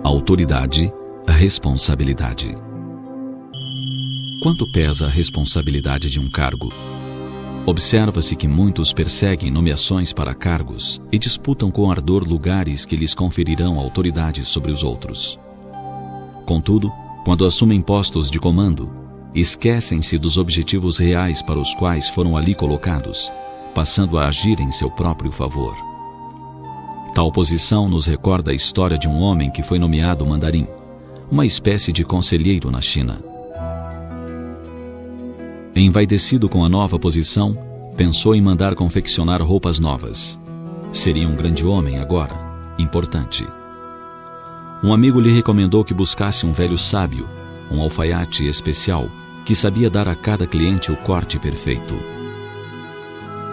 Autoridade, responsabilidade. Quanto pesa a responsabilidade de um cargo? Observa-se que muitos perseguem nomeações para cargos e disputam com ardor lugares que lhes conferirão autoridade sobre os outros. Contudo, quando assumem postos de comando, esquecem-se dos objetivos reais para os quais foram ali colocados, passando a agir em seu próprio favor. Tal posição nos recorda a história de um homem que foi nomeado mandarim, uma espécie de conselheiro na China. Envaidecido com a nova posição, pensou em mandar confeccionar roupas novas. Seria um grande homem agora, importante. Um amigo lhe recomendou que buscasse um velho sábio, um alfaiate especial, que sabia dar a cada cliente o corte perfeito.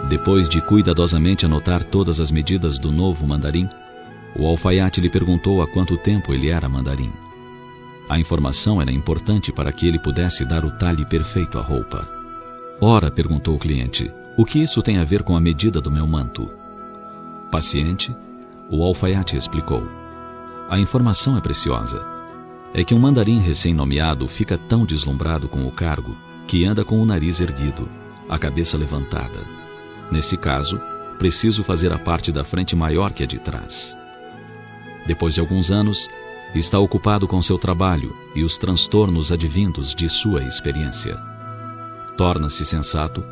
Depois de cuidadosamente anotar todas as medidas do novo mandarim, o alfaiate lhe perguntou há quanto tempo ele era mandarim. A informação era importante para que ele pudesse dar o talhe perfeito à roupa. Ora, perguntou o cliente, o que isso tem a ver com a medida do meu manto? Paciente, o alfaiate explicou. A informação é preciosa. É que um mandarim recém-nomeado fica tão deslumbrado com o cargo que anda com o nariz erguido, a cabeça levantada. Nesse caso, preciso fazer a parte da frente maior que a de trás. Depois de alguns anos, está ocupado com seu trabalho e os transtornos advindos de sua experiência. Torna-se sensato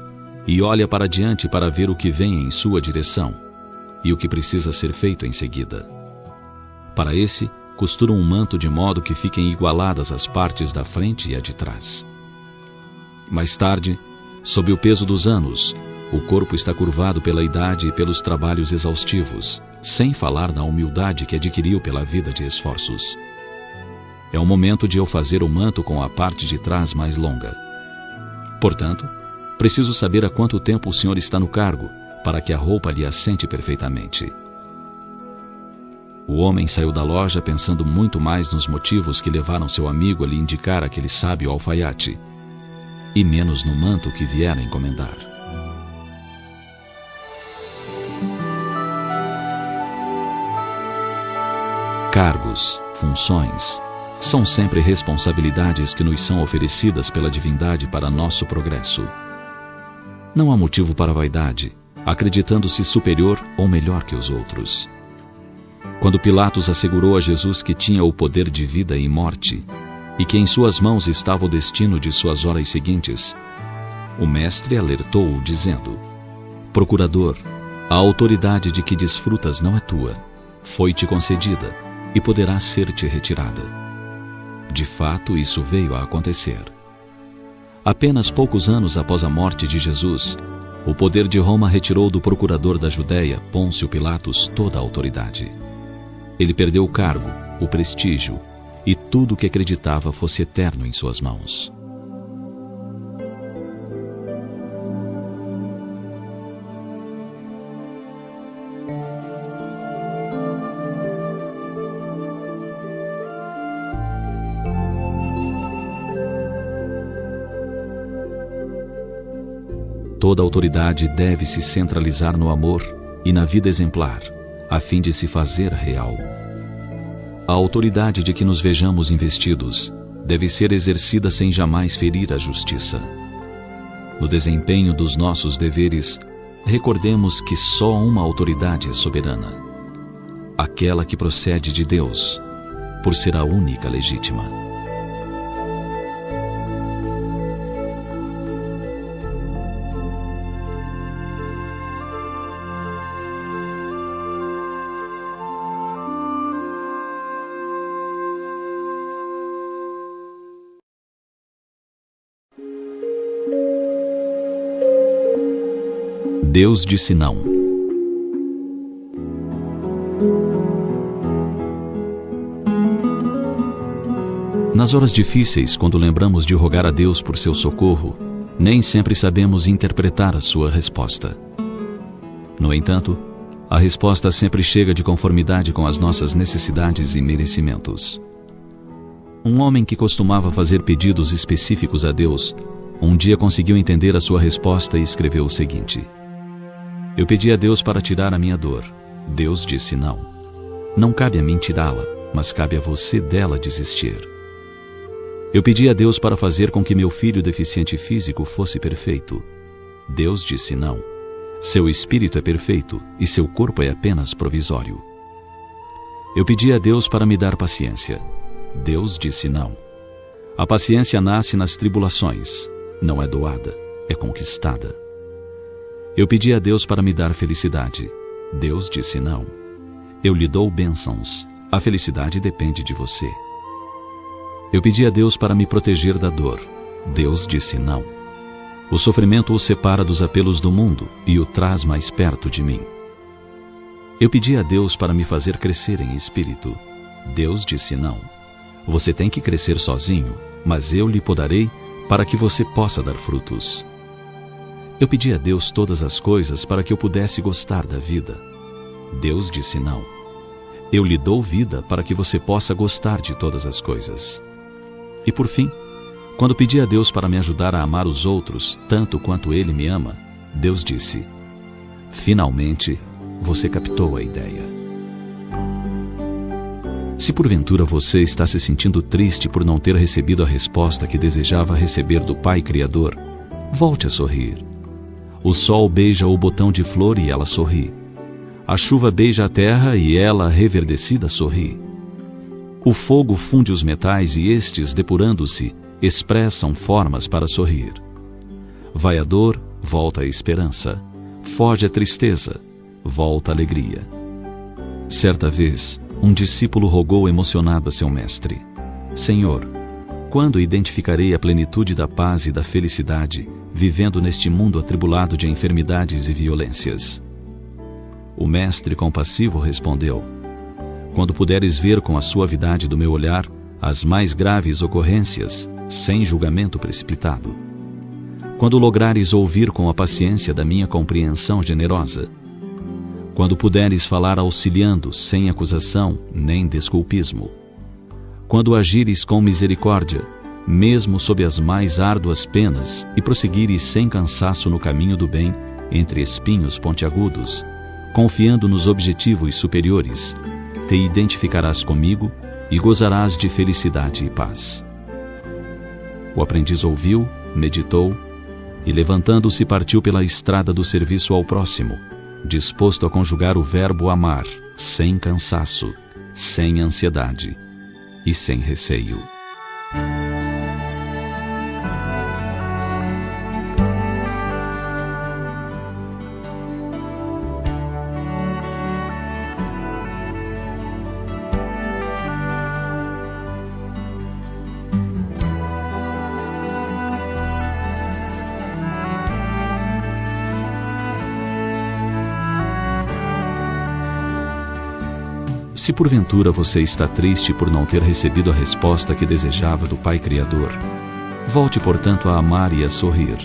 e olha para diante para ver o que vem em sua direção e o que precisa ser feito em seguida. Para esse, costura um manto de modo que fiquem igualadas as partes da frente e a de trás. Mais tarde, sob o peso dos anos, o corpo está curvado pela idade e pelos trabalhos exaustivos, sem falar na humildade que adquiriu pela vida de esforços. É o momento de eu fazer o manto com a parte de trás mais longa. Portanto, preciso saber há quanto tempo o senhor está no cargo, para que a roupa lhe assente perfeitamente. O homem saiu da loja pensando muito mais nos motivos que levaram seu amigo a lhe indicar aquele sábio alfaiate, e menos no manto que viera encomendar. Cargos, funções, são sempre responsabilidades que nos são oferecidas pela divindade para nosso progresso. Não há motivo para vaidade, acreditando-se superior ou melhor que os outros. Quando Pilatos assegurou a Jesus que tinha o poder de vida e morte, e que em suas mãos estava o destino de suas horas seguintes, o mestre alertou-o dizendo: Procurador, a autoridade de que desfrutas não é tua, foi-te concedida, e poderá ser-te retirada. De fato, isso veio a acontecer. Apenas poucos anos após a morte de Jesus, o poder de Roma retirou do procurador da Judéia, Pôncio Pilatos, toda a autoridade. Ele perdeu o cargo, o prestígio e tudo o que acreditava fosse eterno em suas mãos. Toda autoridade deve se centralizar no amor e na vida exemplar, a fim de se fazer real. A autoridade de que nos vejamos investidos deve ser exercida sem jamais ferir a justiça. No desempenho dos nossos deveres, recordemos que só uma autoridade é soberana: aquela que procede de Deus, por ser a única legítima. Deus disse não. Nas horas difíceis, quando lembramos de rogar a Deus por seu socorro, nem sempre sabemos interpretar a sua resposta. No entanto, a resposta sempre chega de conformidade com as nossas necessidades e merecimentos. Um homem que costumava fazer pedidos específicos a Deus, um dia conseguiu entender a sua resposta e escreveu o seguinte: Eu pedi a Deus para tirar a minha dor. Deus disse não. não cabe a mim tirá-la, mas cabe a você dela desistir. Eu pedi a Deus para fazer com que meu filho deficiente físico fosse perfeito. Deus disse não. Seu espírito é perfeito e seu corpo é apenas provisório. Eu pedi a Deus para me dar paciência. Deus disse não. A paciência nasce nas tribulações, não é doada, é conquistada. Eu pedi a Deus para me dar felicidade. Deus disse não. Eu lhe dou bênçãos, a felicidade depende de você. Eu pedi a Deus para me proteger da dor. Deus disse não. O sofrimento o separa dos apelos do mundo e o traz mais perto de mim. Eu pedi a Deus para me fazer crescer em espírito. Deus disse não. Você tem que crescer sozinho, mas eu lhe podarei para que você possa dar frutos. Eu pedi a Deus todas as coisas para que eu pudesse gostar da vida. Deus disse não. Eu lhe dou vida para que você possa gostar de todas as coisas. E por fim, quando pedi a Deus para me ajudar a amar os outros tanto quanto Ele me ama, Deus disse: finalmente, você captou a ideia. Se porventura você está se sentindo triste por não ter recebido a resposta que desejava receber do Pai Criador, volte a sorrir. O sol beija o botão de flor e ela sorri. A chuva beija a terra e ela, reverdecida, sorri. O fogo funde os metais e estes, depurando-se, expressam formas para sorrir. Vai a dor, volta a esperança. Foge a tristeza, volta a alegria. Certa vez, um discípulo rogou emocionado a seu mestre: Senhor, quando identificarei a plenitude da paz e da felicidade, vivendo neste mundo atribulado de enfermidades e violências? O mestre compassivo respondeu: quando puderes ver com a suavidade do meu olhar as mais graves ocorrências, sem julgamento precipitado. Quando lograres ouvir com a paciência da minha compreensão generosa. Quando puderes falar auxiliando, sem acusação nem desculpismo. Quando agires com misericórdia, mesmo sob as mais árduas penas, e prosseguires sem cansaço no caminho do bem, entre espinhos pontiagudos, confiando nos objetivos superiores, te identificarás comigo e gozarás de felicidade e paz. O aprendiz ouviu, meditou e, levantando-se, partiu pela estrada do serviço ao próximo, disposto a conjugar o verbo amar, sem cansaço, sem ansiedade e sem receio. Se porventura você está triste por não ter recebido a resposta que desejava do Pai Criador, volte, portanto, a amar e a sorrir.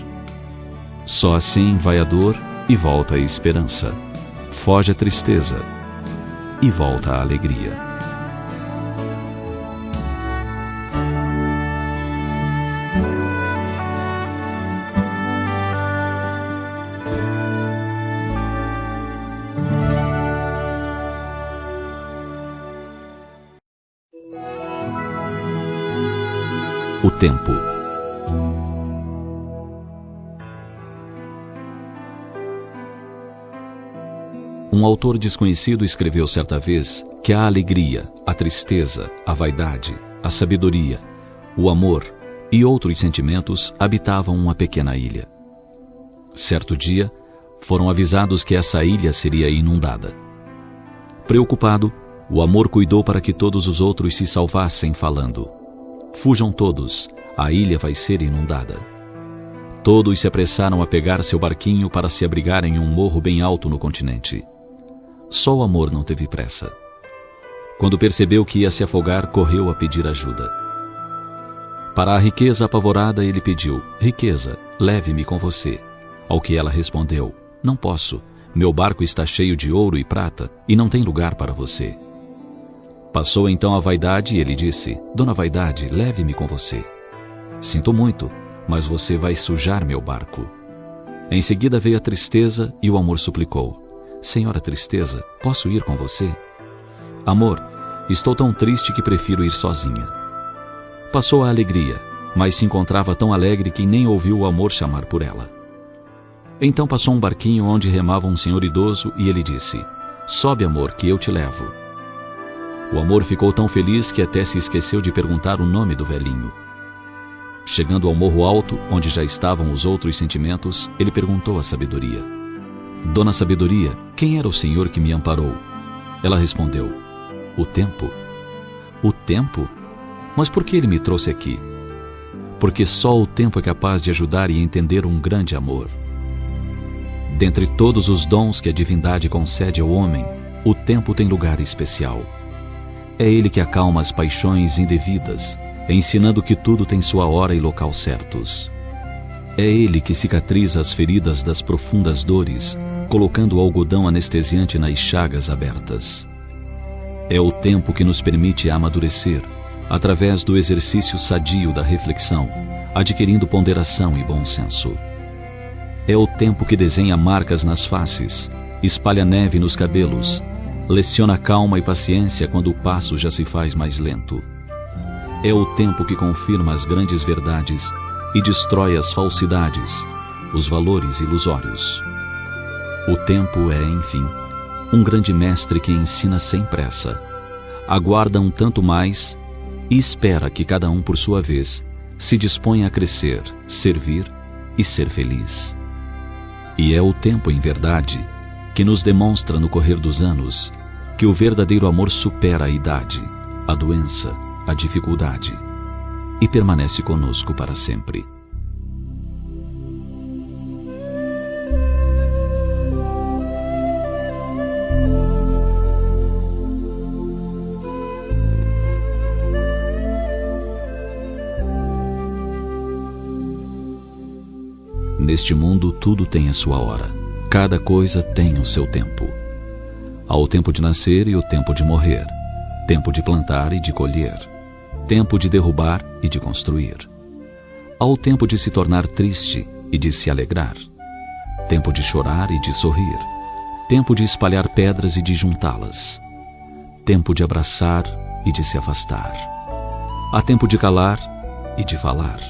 Só assim vai a dor e volta a esperança. Foge a tristeza e volta a alegria. O tempo. Um autor desconhecido escreveu certa vez que a alegria, a tristeza, a vaidade, a sabedoria, o amor e outros sentimentos habitavam uma pequena ilha. Certo dia, foram avisados que essa ilha seria inundada. Preocupado, o amor cuidou para que todos os outros se salvassem, falando: fujam todos, a ilha vai ser inundada. Todos se apressaram a pegar seu barquinho para se abrigar em um morro bem alto no continente. Só o amor não teve pressa. Quando percebeu que ia se afogar, correu a pedir ajuda. Para a riqueza apavorada, ele pediu: riqueza, leve-me com você. Ao que ela respondeu: não posso, meu barco está cheio de ouro e prata e não tem lugar para você. Passou então a vaidade e ele disse: dona Vaidade, leve-me com você. Sinto muito, mas você vai sujar meu barco. Em seguida veio a tristeza e o amor suplicou: senhora Tristeza, posso ir com você? Amor, estou tão triste que prefiro ir sozinha. Passou a alegria, mas se encontrava tão alegre que nem ouviu o amor chamar por ela. Então passou um barquinho onde remava um senhor idoso e ele disse: sobe, amor, que eu te levo. O amor ficou tão feliz que até se esqueceu de perguntar o nome do velhinho. Chegando ao morro alto, onde já estavam os outros sentimentos, ele perguntou à sabedoria: Dona Sabedoria, quem era o senhor que me amparou? Ela respondeu: o tempo. O tempo? Mas por que ele me trouxe aqui? Porque só o tempo é capaz de ajudar e entender um grande amor. Dentre todos os dons que a divindade concede ao homem, o tempo tem lugar especial. É ele que acalma as paixões indevidas, ensinando que tudo tem sua hora e local certos. É ele que cicatriza as feridas das profundas dores, colocando o algodão anestesiante nas chagas abertas. É o tempo que nos permite amadurecer, através do exercício sadio da reflexão, adquirindo ponderação e bom senso. É o tempo que desenha marcas nas faces, espalha neve nos cabelos, leciona calma e paciência quando o passo já se faz mais lento. É o tempo que confirma as grandes verdades e destrói as falsidades, os valores ilusórios. O tempo é, enfim, um grande mestre que ensina sem pressa, aguarda um tanto mais e espera que cada um, por sua vez, se disponha a crescer, servir e ser feliz. E é o tempo, em verdade, que nos demonstra no correr dos anos que o verdadeiro amor supera a idade, a doença, a dificuldade e permanece conosco para sempre. Neste mundo tudo tem a sua hora, cada coisa tem o seu tempo. Há o tempo de nascer e o tempo de morrer, tempo de plantar e de colher, tempo de derrubar e de construir. Há o tempo de se tornar triste e de se alegrar, tempo de chorar e de sorrir, tempo de espalhar pedras e de juntá-las, tempo de abraçar e de se afastar. Há tempo de calar e de falar.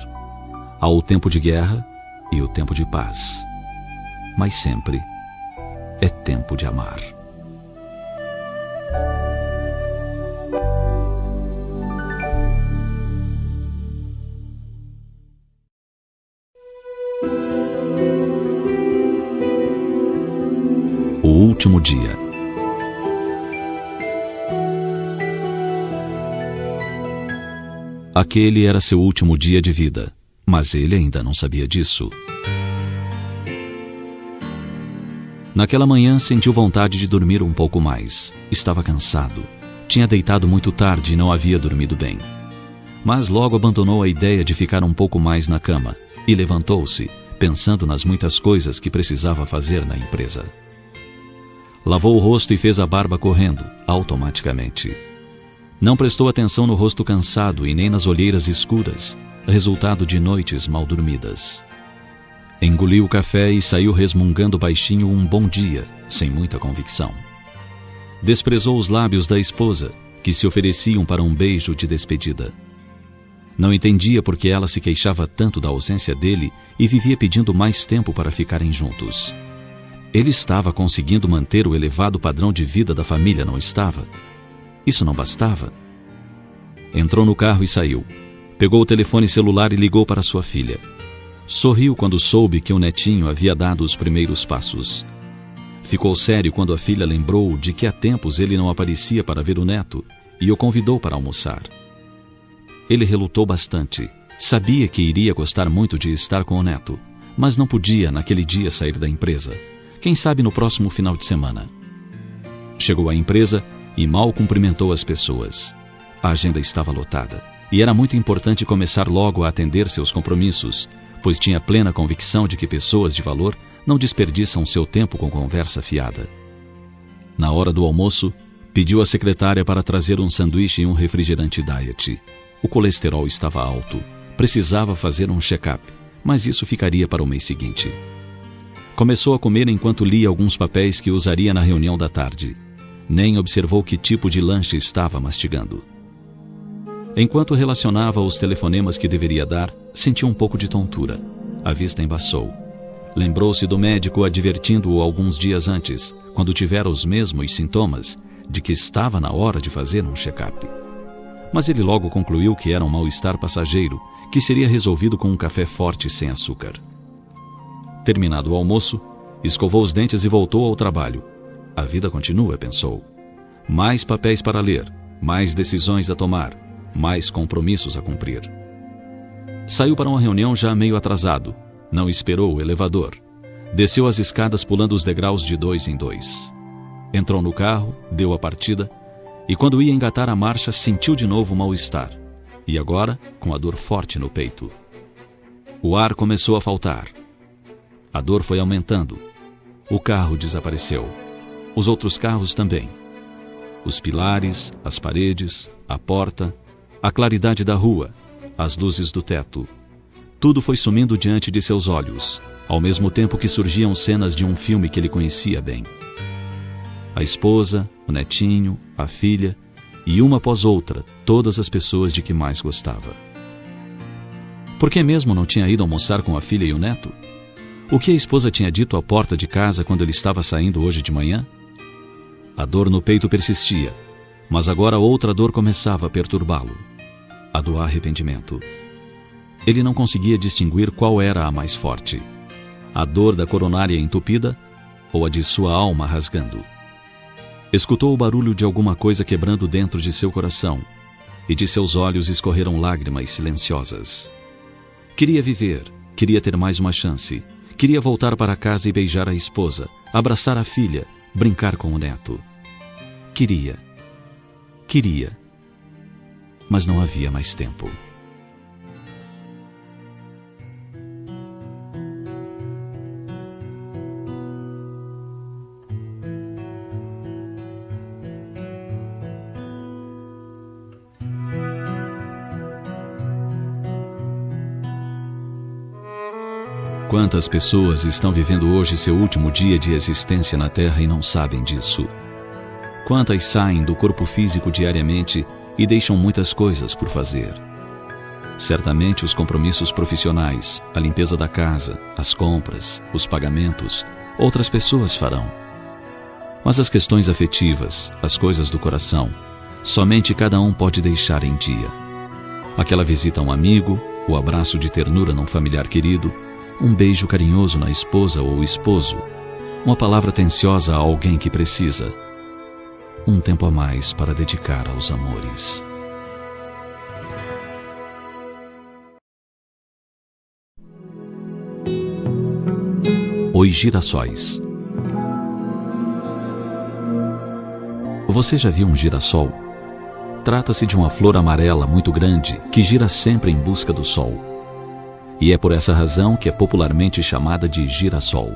Há o tempo de guerra e o tempo de paz, mas sempre é tempo de amar. O último dia. Aquele era seu último dia de vida, mas ele ainda não sabia disso. Naquela manhã sentiu vontade de dormir um pouco mais. Estava cansado. Tinha deitado muito tarde e não havia dormido bem. Mas logo abandonou a ideia de ficar um pouco mais na cama e levantou-se, pensando nas muitas coisas que precisava fazer na empresa. Lavou o rosto e fez a barba correndo, automaticamente. Não prestou atenção no rosto cansado e nem nas olheiras escuras, resultado de noites mal dormidas. Engoliu o café e saiu resmungando baixinho um bom dia, sem muita convicção. Desprezou os lábios da esposa, que se ofereciam para um beijo de despedida. Não entendia por que ela se queixava tanto da ausência dele e vivia pedindo mais tempo para ficarem juntos. Ele estava conseguindo manter o elevado padrão de vida da família, não estava? Isso não bastava? Entrou no carro e saiu. Pegou o telefone celular e ligou para sua filha. Sorriu quando soube que o netinho havia dado os primeiros passos. Ficou sério quando a filha lembrou de que há tempos ele não aparecia para ver o neto e o convidou para almoçar. Ele relutou bastante. Sabia que iria gostar muito de estar com o neto, mas não podia naquele dia sair da empresa. Quem sabe no próximo final de semana. Chegou à empresa e mal cumprimentou as pessoas. A agenda estava lotada e era muito importante começar logo a atender seus compromissos, pois tinha plena convicção de que pessoas de valor não desperdiçam seu tempo com conversa fiada. Na hora do almoço, pediu à secretária para trazer um sanduíche e um refrigerante diet. O colesterol estava alto, precisava fazer um check-up, mas isso ficaria para o mês seguinte. Começou a comer enquanto lia alguns papéis que usaria na reunião da tarde. nem observou que tipo de lanche estava mastigando. Enquanto relacionava os telefonemas que deveria dar, sentiu um pouco de tontura. A vista embaçou. Lembrou-se do médico advertindo-o alguns dias antes, quando tivera os mesmos sintomas, de que estava na hora de fazer um check-up. Mas ele logo concluiu que era um mal-estar passageiro, que seria resolvido com um café forte sem açúcar. Terminado o almoço, escovou os dentes e voltou ao trabalho. A vida continua, pensou. Mais papéis para ler, mais decisões a tomar, mais compromissos a cumprir. Saiu para uma reunião já meio atrasado. Não esperou o elevador. Desceu as escadas pulando os degraus de 2 em 2. Entrou no carro, deu a partida, e quando ia engatar a marcha, sentiu de novo o mal-estar. E agora, com a dor forte no peito. O ar começou a faltar. A dor foi aumentando. O carro desapareceu. Os outros carros também. Os pilares, as paredes, a porta, a claridade da rua, as luzes do teto. Tudo foi sumindo diante de seus olhos, ao mesmo tempo que surgiam cenas de um filme que ele conhecia bem. A esposa, o netinho, a filha, e uma após outra, todas as pessoas de que mais gostava. Por que mesmo não tinha ido almoçar com a filha e o neto? O que a esposa tinha dito à porta de casa quando ele estava saindo hoje de manhã? A dor no peito persistia, mas agora outra dor começava a perturbá-lo. A do arrependimento. Ele não conseguia distinguir qual era a mais forte. A dor da coronária entupida ou a de sua alma rasgando. Escutou o barulho de alguma coisa quebrando dentro de seu coração, e de seus olhos escorreram lágrimas silenciosas. Queria viver, queria ter mais uma chance, queria voltar para casa e beijar a esposa, abraçar a filha, brincar com o neto. Queria, mas não havia mais tempo. Quantas pessoas estão vivendo hoje seu último dia de existência na Terra e não sabem disso? Quantas saem do corpo físico diariamente e deixam muitas coisas por fazer? Certamente os compromissos profissionais, a limpeza da casa, as compras, os pagamentos, outras pessoas farão. Mas as questões afetivas, as coisas do coração, somente cada um pode deixar em dia. Aquela visita a um amigo, o abraço de ternura num familiar querido, um beijo carinhoso na esposa ou esposo, uma palavra atenciosa a alguém que precisa, um tempo a mais para dedicar aos amores. Os girassóis. Você já viu um girassol? Trata-se de uma flor amarela muito grande que gira sempre em busca do sol. E é por essa razão que é popularmente chamada de girassol.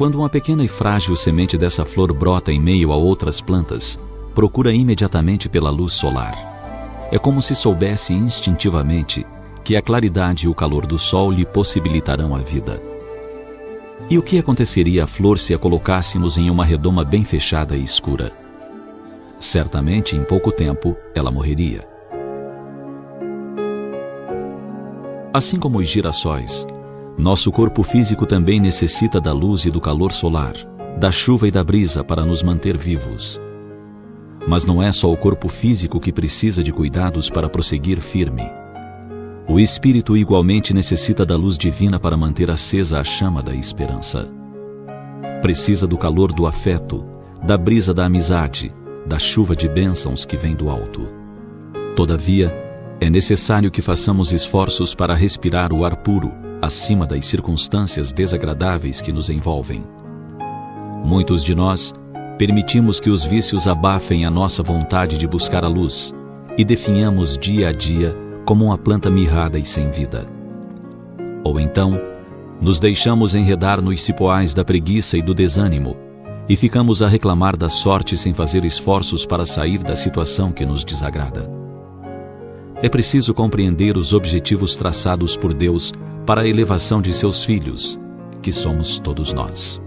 Quando uma pequena e frágil semente dessa flor brota em meio a outras plantas, procura imediatamente pela luz solar. É como se soubesse instintivamente que a claridade e o calor do sol lhe possibilitarão a vida. E o que aconteceria à flor se a colocássemos em uma redoma bem fechada e escura? Certamente, em pouco tempo, ela morreria. Assim como os girassóis, nosso corpo físico também necessita da luz e do calor solar, da chuva e da brisa para nos manter vivos. Mas não é só o corpo físico que precisa de cuidados para prosseguir firme. O espírito igualmente necessita da luz divina para manter acesa a chama da esperança. Precisa do calor do afeto, da brisa da amizade, da chuva de bênçãos que vem do alto. Todavia, é necessário que façamos esforços para respirar o ar puro, acima das circunstâncias desagradáveis que nos envolvem. Muitos de nós permitimos que os vícios abafem a nossa vontade de buscar a luz e definhamos dia a dia como uma planta mirrada e sem vida. Ou então, nos deixamos enredar nos cipoais da preguiça e do desânimo e ficamos a reclamar da sorte sem fazer esforços para sair da situação que nos desagrada. É preciso compreender os objetivos traçados por Deus para a elevação de seus filhos, que somos todos nós.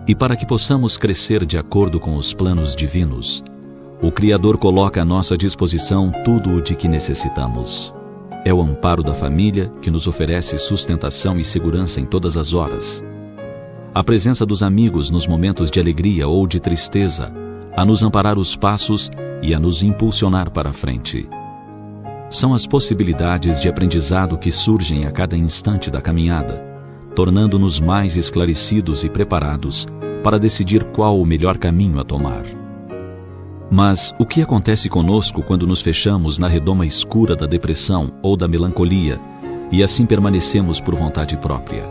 E para que possamos crescer de acordo com os planos divinos, o Criador coloca à nossa disposição tudo o de que necessitamos. É o amparo da família que nos oferece sustentação e segurança em todas as horas. A presença dos amigos nos momentos de alegria ou de tristeza, a nos amparar os passos e a nos impulsionar para a frente. São as possibilidades de aprendizado que surgem a cada instante da caminhada, tornando-nos mais esclarecidos e preparados para decidir qual o melhor caminho a tomar. Mas o que acontece conosco quando nos fechamos na redoma escura da depressão ou da melancolia e assim permanecemos por vontade própria?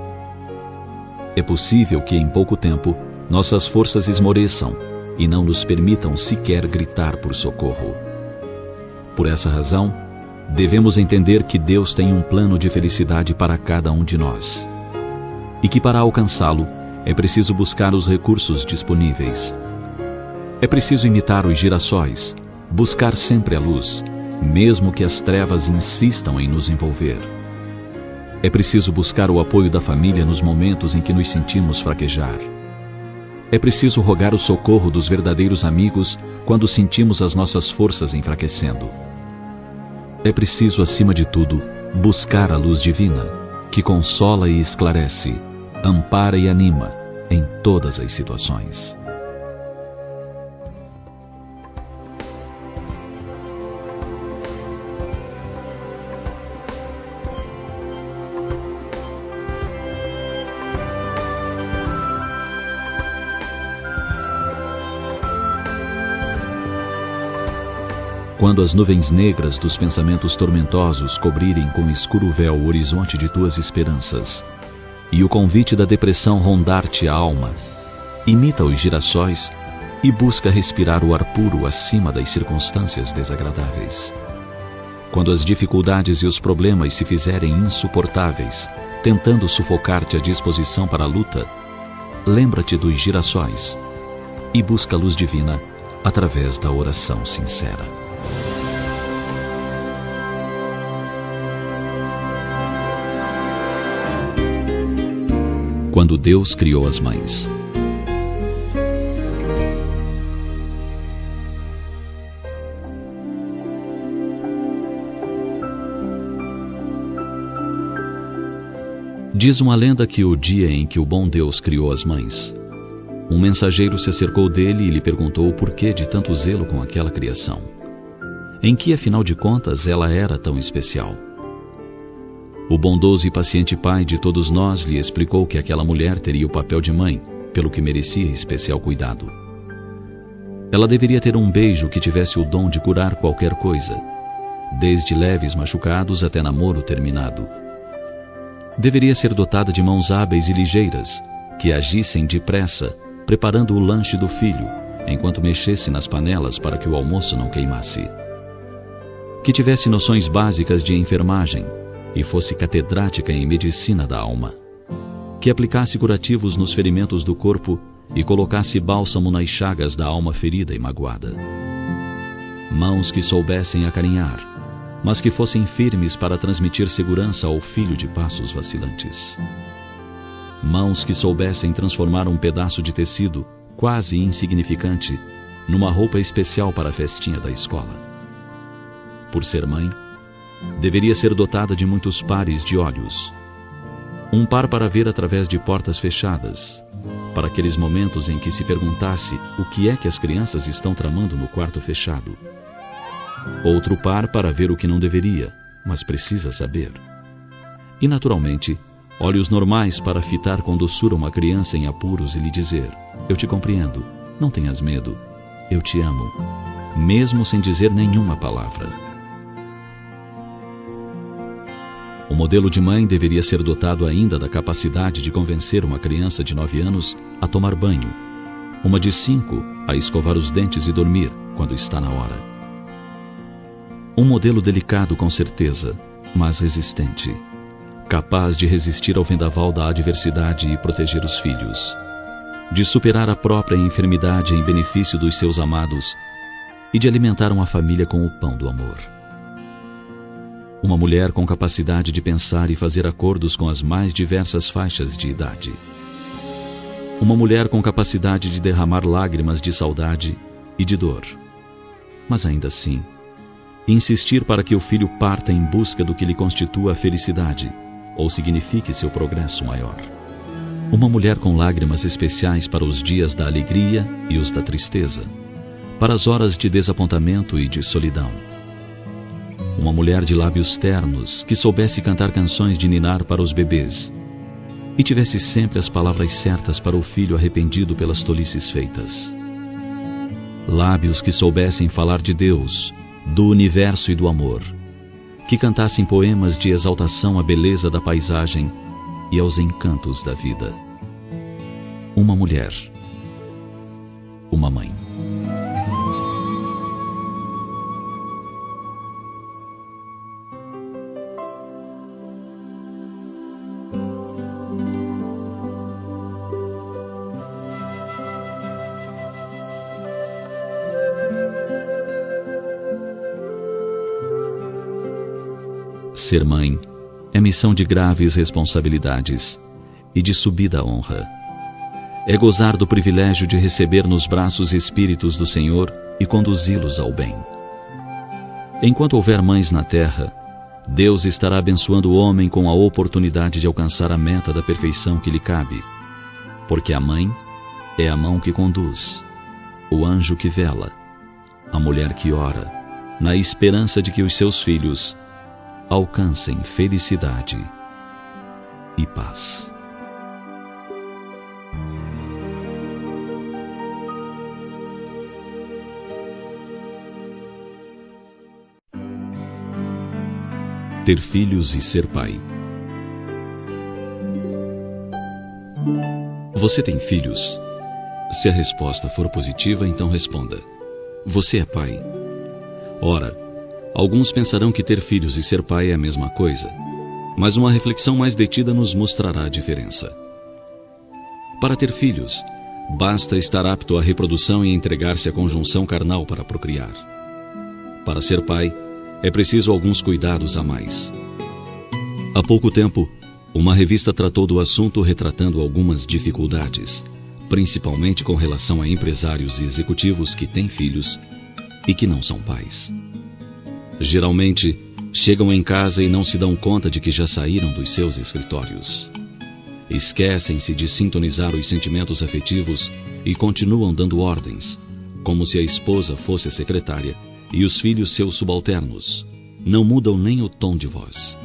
É possível que em pouco tempo nossas forças esmoreçam e não nos permitam sequer gritar por socorro. Por essa razão, devemos entender que Deus tem um plano de felicidade para cada um de nós e que para alcançá-lo é preciso buscar os recursos disponíveis. É preciso imitar os girassóis, buscar sempre a luz, mesmo que as trevas insistam em nos envolver. É preciso buscar o apoio da família nos momentos em que nos sentimos fraquejar. É preciso rogar o socorro dos verdadeiros amigos quando sentimos as nossas forças enfraquecendo. É preciso, acima de tudo, buscar a luz divina, que consola e esclarece, ampara e anima em todas as situações. Quando as nuvens negras dos pensamentos tormentosos cobrirem com escuro véu o horizonte de tuas esperanças, e o convite da depressão rondar-te a alma, imita os girassóis e busca respirar o ar puro acima das circunstâncias desagradáveis. Quando as dificuldades e os problemas se fizerem insuportáveis, tentando sufocar-te a disposição para a luta, lembra-te dos girassóis e busca a luz divina através da oração sincera. Quando Deus criou as mães. Diz uma lenda que o dia em que o bom Deus criou as mães, um mensageiro se acercou dele e lhe perguntou o porquê de tanto zelo com aquela criação. Em que, afinal de contas, ela era tão especial? O bondoso e paciente pai de todos nós lhe explicou que aquela mulher teria o papel de mãe, pelo que merecia especial cuidado. Ela deveria ter um beijo que tivesse o dom de curar qualquer coisa, desde leves machucados até namoro terminado. Deveria ser dotada de mãos hábeis e ligeiras, que agissem depressa, preparando o lanche do filho, enquanto mexesse nas panelas para que o almoço não queimasse. Que tivesse noções básicas de enfermagem e fosse catedrática em medicina da alma. Que aplicasse curativos nos ferimentos do corpo e colocasse bálsamo nas chagas da alma ferida e magoada. Mãos que soubessem acarinhar, mas que fossem firmes para transmitir segurança ao filho de passos vacilantes. Mãos que soubessem transformar um pedaço de tecido, quase insignificante, numa roupa especial para a festinha da escola. Por ser mãe, deveria ser dotada de muitos pares de olhos. Um par para ver através de portas fechadas, para aqueles momentos em que se perguntasse o que é que as crianças estão tramando no quarto fechado. Outro par para ver o que não deveria, mas precisa saber. E, naturalmente, olhos normais para fitar com doçura uma criança em apuros e lhe dizer: eu te compreendo, não tenhas medo, eu te amo, mesmo sem dizer nenhuma palavra. O modelo de mãe deveria ser dotado ainda da capacidade de convencer uma criança de 9 anos a tomar banho, uma de 5 a escovar os dentes e dormir quando está na hora. Um modelo delicado com certeza, mas resistente, capaz de resistir ao vendaval da adversidade e proteger os filhos, de superar a própria enfermidade em benefício dos seus amados e de alimentar uma família com o pão do amor. Uma mulher com capacidade de pensar e fazer acordos com as mais diversas faixas de idade. Uma mulher com capacidade de derramar lágrimas de saudade e de dor. Mas ainda assim, insistir para que o filho parta em busca do que lhe constitua a felicidade ou signifique seu progresso maior. Uma mulher com lágrimas especiais para os dias da alegria e os da tristeza, para as horas de desapontamento e de solidão. Uma mulher de lábios ternos que soubesse cantar canções de ninar para os bebês e tivesse sempre as palavras certas para o filho arrependido pelas tolices feitas. Lábios que soubessem falar de Deus, do universo e do amor, que cantassem poemas de exaltação à beleza da paisagem e aos encantos da vida. Uma mulher, uma mãe. Ser mãe é missão de graves responsabilidades e de subida honra. É gozar do privilégio de receber nos braços espíritos do Senhor e conduzi-los ao bem. Enquanto houver mães na terra, Deus estará abençoando o homem com a oportunidade de alcançar a meta da perfeição que lhe cabe, porque a mãe é a mão que conduz, o anjo que vela, a mulher que ora, na esperança de que os seus filhos alcancem felicidade e paz. Ter filhos e ser pai. Você tem filhos? Se a resposta for positiva, então responda: você é pai. Ora, alguns pensarão que ter filhos e ser pai é a mesma coisa, mas uma reflexão mais detida nos mostrará a diferença. Para ter filhos, basta estar apto à reprodução e entregar-se à conjunção carnal para procriar. Para ser pai, é preciso alguns cuidados a mais. Há pouco tempo, uma revista tratou do assunto retratando algumas dificuldades, principalmente com relação a empresários e executivos que têm filhos e que não são pais. Geralmente, chegam em casa e não se dão conta de que já saíram dos seus escritórios. Esquecem-se de sintonizar os sentimentos afetivos e continuam dando ordens, como se a esposa fosse a secretária e os filhos seus subalternos. Não mudam nem o tom de voz.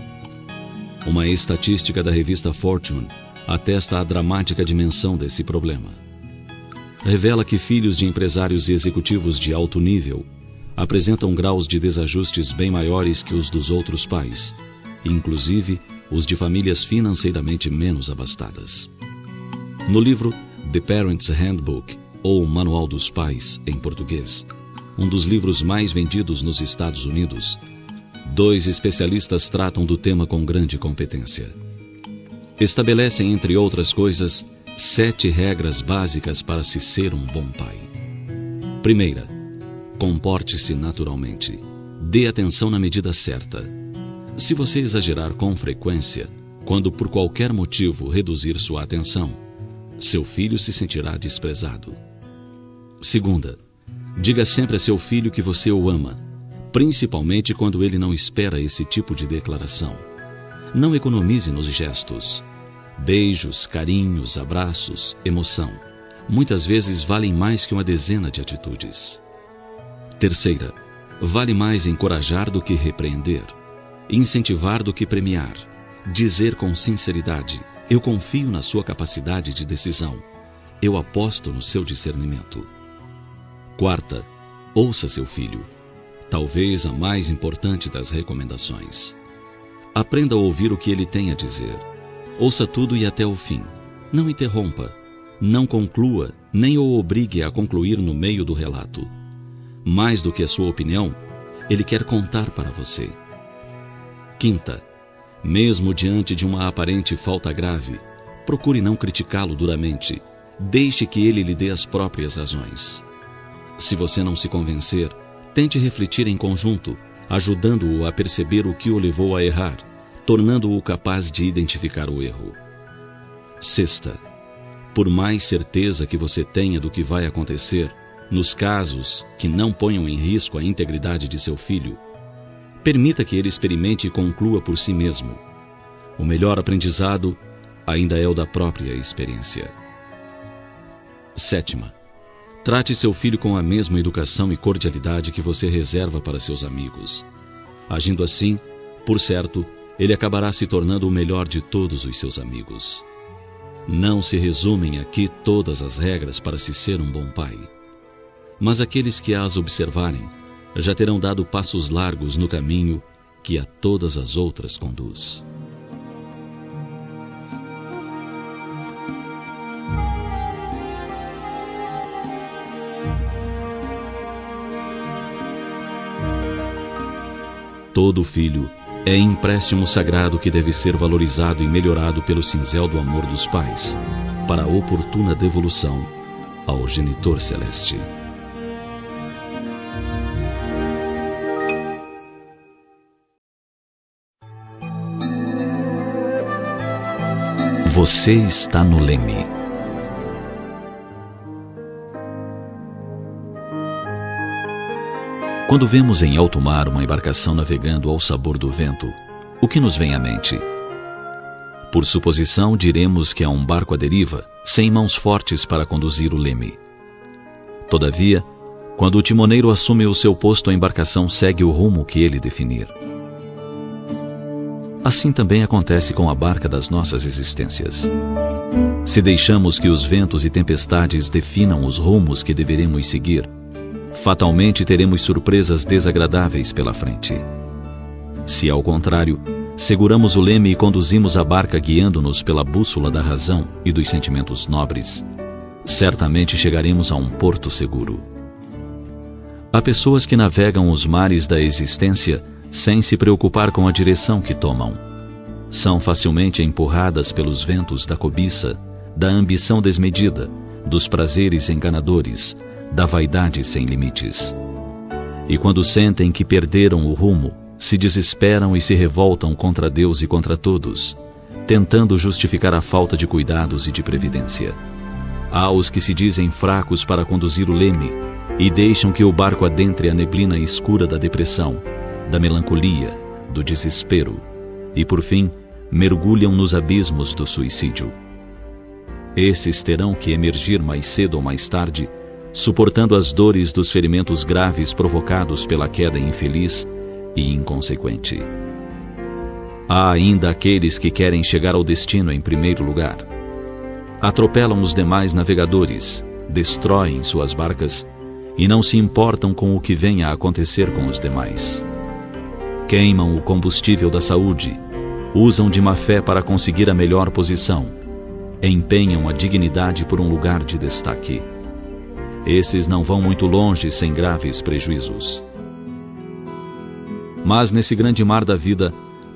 Uma estatística da revista Fortune atesta a dramática dimensão desse problema. Revela que filhos de empresários e executivos de alto nível apresentam graus de desajustes bem maiores que os dos outros pais, inclusive os de famílias financeiramente menos abastadas. No livro The Parent's Handbook, ou Manual dos Pais, em português, um dos livros mais vendidos nos Estados Unidos, 2 especialistas tratam do tema com grande competência. Estabelecem, entre outras coisas, 7 regras básicas para se ser um bom pai. Primeira, comporte-se naturalmente. Dê atenção na medida certa. Se você exagerar com frequência, quando por qualquer motivo reduzir sua atenção, seu filho se sentirá desprezado. Segunda, diga sempre a seu filho que você o ama, principalmente quando ele não espera esse tipo de declaração. Não economize nos gestos. Beijos, carinhos, abraços, emoção, muitas vezes valem mais que uma dezena de atitudes. Terceira, vale mais encorajar do que repreender, incentivar do que premiar, dizer com sinceridade: eu confio na sua capacidade de decisão, eu aposto no seu discernimento. Quarta, ouça seu filho, talvez a mais importante das recomendações. Aprenda a ouvir o que ele tem a dizer. Ouça tudo e até o fim. Não interrompa, não conclua, nem o obrigue a concluir no meio do relato. Mais do que a sua opinião, ele quer contar para você. Quinta, mesmo diante de uma aparente falta grave, procure não criticá-lo duramente. Deixe que ele lhe dê as próprias razões. Se você não se convencer, tente refletir em conjunto, ajudando-o a perceber o que o levou a errar, tornando-o capaz de identificar o erro. Sexta, por mais certeza que você tenha do que vai acontecer, nos casos que não ponham em risco a integridade de seu filho, permita que ele experimente e conclua por si mesmo. O melhor aprendizado ainda é o da própria experiência. 7. Trate seu filho com a mesma educação e cordialidade que você reserva para seus amigos. Agindo assim, por certo, ele acabará se tornando o melhor de todos os seus amigos. Não se resumem aqui todas as regras para se ser um bom pai. Mas aqueles que as observarem já terão dado passos largos no caminho que a todas as outras conduz. Todo filho é empréstimo sagrado que deve ser valorizado e melhorado pelo cinzel do amor dos pais, para a oportuna devolução ao genitor celeste. Você está no leme. Quando vemos em alto mar uma embarcação navegando ao sabor do vento, o que nos vem à mente? Por suposição, diremos que é um barco à deriva, sem mãos fortes para conduzir o leme. Todavia, quando o timoneiro assume o seu posto, a embarcação segue o rumo que ele definir. Assim também acontece com a barca das nossas existências. Se deixamos que os ventos e tempestades definam os rumos que deveremos seguir, fatalmente teremos surpresas desagradáveis pela frente. Se, ao contrário, seguramos o leme e conduzimos a barca guiando-nos pela bússola da razão e dos sentimentos nobres, certamente chegaremos a um porto seguro. Há pessoas que navegam os mares da existência sem se preocupar com a direção que tomam. São facilmente empurradas pelos ventos da cobiça, da ambição desmedida, dos prazeres enganadores, da vaidade sem limites. E quando sentem que perderam o rumo, se desesperam e se revoltam contra Deus e contra todos, tentando justificar a falta de cuidados e de previdência. Há os que se dizem fracos para conduzir o leme e deixam que o barco adentre a neblina escura da depressão, da melancolia, do desespero, e por fim mergulham nos abismos do suicídio. Esses terão que emergir mais cedo ou mais tarde, suportando as dores dos ferimentos graves provocados pela queda infeliz e inconsequente. Há ainda aqueles que querem chegar ao destino em primeiro lugar. Atropelam os demais navegadores, destroem suas barcas e não se importam com o que venha a acontecer com os demais. Queimam o combustível da saúde, usam de má fé para conseguir a melhor posição, empenham a dignidade por um lugar de destaque. Esses não vão muito longe sem graves prejuízos. Mas nesse grande mar da vida,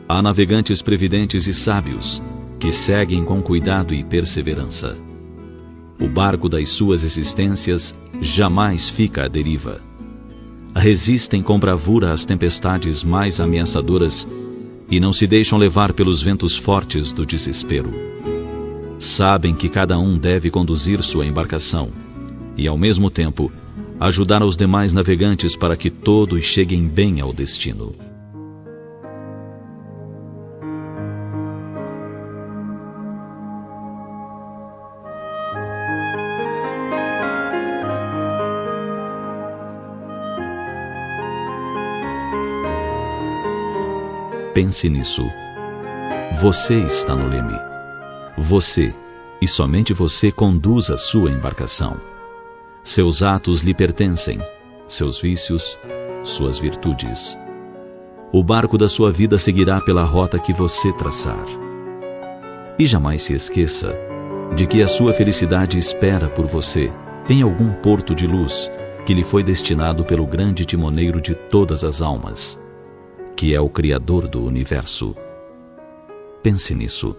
há navegantes previdentes e sábios, que seguem com cuidado e perseverança. O barco das suas existências jamais fica à deriva. Resistem com bravura às tempestades mais ameaçadoras e não se deixam levar pelos ventos fortes do desespero. Sabem que cada um deve conduzir sua embarcação e, ao mesmo tempo, ajudar os demais navegantes para que todos cheguem bem ao destino. Pense nisso. Você está no leme. Você, e somente você, conduz a sua embarcação. Seus atos lhe pertencem, seus vícios, suas virtudes. O barco da sua vida seguirá pela rota que você traçar. E jamais se esqueça de que a sua felicidade espera por você em algum porto de luz que lhe foi destinado pelo grande timoneiro de todas as almas, que é o Criador do Universo. Pense nisso.